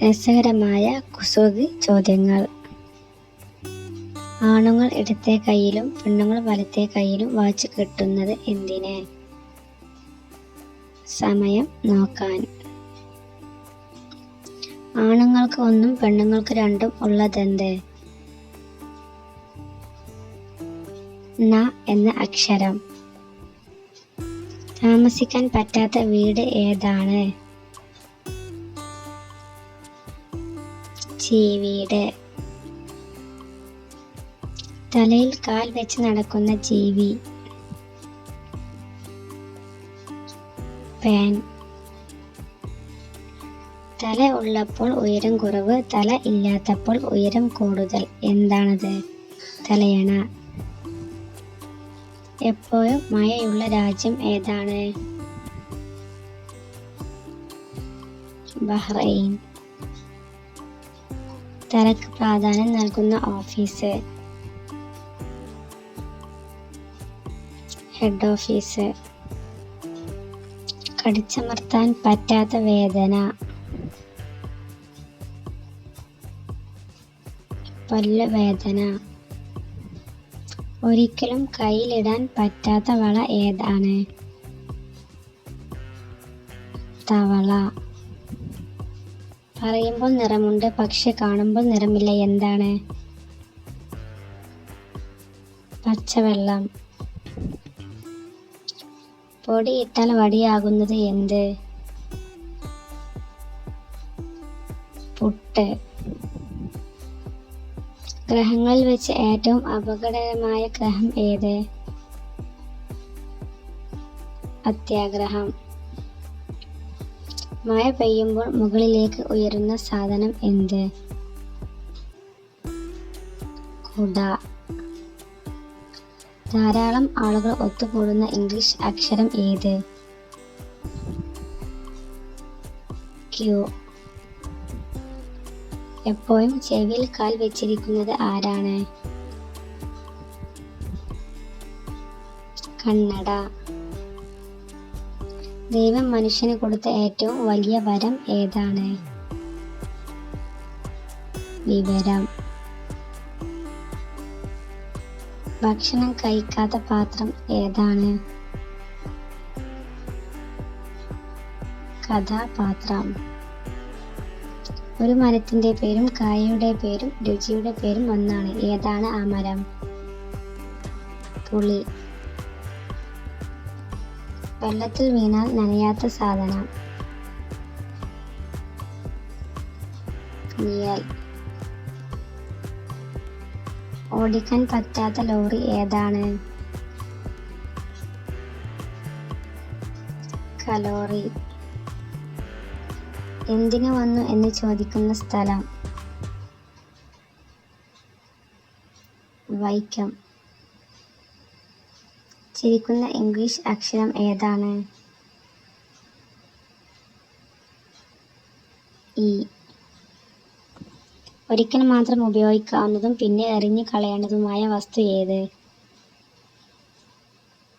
രസകരമായ കുസൃതി ചോദ്യങ്ങൾ. ആണുങ്ങൾ ഇടത്തെ കൈയിലും പെണ്ണുങ്ങൾ വലത്തെ കൈയിലും വാച്ച് കെട്ടുന്നത് എന്തിന്? സമയം നോക്കാൻ. ആണുങ്ങൾക്ക് 1 പെണ്ണുങ്ങൾക്ക് 2 ഉള്ളതെന്ത്? ന എന്ന അക്ഷരം. താമസിക്കാൻ പറ്റാത്ത വീട് ഏതാണ്? ചീവീട്. തലയിൽ കാൽ വെച്ച് നടക്കുന്ന ജീവി? പാൻ. തല ഉള്ളപ്പോൾ ഉയരം കുറവ്, തല ഇല്ലാത്തപ്പോൾ ഉയരം കൂടുതൽ. എന്താണത്? തലയണ. എപ്പോഴും മഴയുള്ള രാജ്യം ഏതാണ്? ബഹ്റൈൻ. തലക്ക് പ്രാധാന്യം നൽകുന്ന ഓഫീസ്? Head office. കടിച്ചമർത്താൻ പറ്റാത്ത വേദന? പല്ലുവേദന. ഒരിക്കലും കയ്യിലിടാൻ പറ്റാത്ത വള ഏതാണ്? തവള. പറയുമ്പോൾ നിറമുണ്ട് പക്ഷെ കാണുമ്പോൾ നിറമില്ല. എന്താണ്? പച്ചവെള്ളം. പൊടിയിട്ടാൽ വടിയാകുന്നത് എന്ത്? പുട്ട്. ഗ്രഹങ്ങളിൽ വെച്ച് ഏറ്റവും അപകടകരമായ ഗ്രഹം ഏത്? അത്യാഗ്രഹം. മഴ പെയ്യുമ്പോൾ മുകളിലേക്ക് ഉയരുന്ന സാധനം എന്ത്? കുട. ധാരാളം ആളുകൾ ഒത്തുകൂടുന്ന ഇംഗ്ലീഷ് അക്ഷരം ഏത്? ക്യൂ. എപ്പോഴും ചെവിയിൽ കാൽ വെച്ചിരിക്കുന്നത് ആരാണ്? കണ്ണട. ദൈവം മനുഷ്യന് കൊടുത്ത ഏറ്റവും വലിയ വരം ഏതാണ്? വിവരം. ഭക്ഷണം കഴിക്കാത്ത പാത്രം ഏതാണ്? കഥാപാത്രം. ഒരു മരത്തിന്റെ പേരും കായയുടെ പേരും രുചിയുടെ പേരും ഒന്നാണ്. ഏതാണ് ആ മരം? പുളി. വെള്ളത്തിൽ വീണാൽ നനയാത്ത സാധനം? നിഴൽ. ഓടിക്കാൻ പറ്റാത്ത ലോറി ഏതാണ്? കലോറി. എന്തിനു വന്നു എന്ന് ചോദിക്കുന്ന സ്ഥലം? വൈക്കം. ചിരിക്കുന്ന ഇംഗ്ലീഷ് അക്ഷരം ഏതാണ്? ഇ. ഒരിക്കൽ മാത്രം ഉപയോഗിക്കാവുന്നതും പിന്നെ എറിഞ്ഞു കളയേണ്ടതുമായ വസ്തു ഏത്?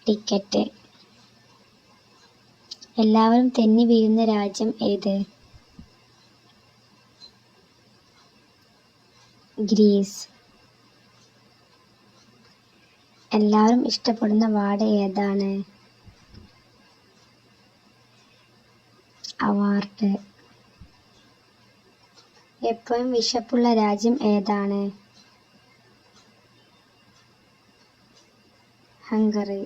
ടിക്കറ്റ്. എല്ലാവരും തെന്നി വീഴുന്ന രാജ്യം ഏത്? ഗ്രീസ്. എല്ലാവരും ഇഷ്ടപ്പെടുന്ന വാർഡ് ഏതാണ്? അവാർഡ്. എപ്പോഴും വിശപ്പുള്ള രാജ്യം ഏതാണ്? ഹംഗറി.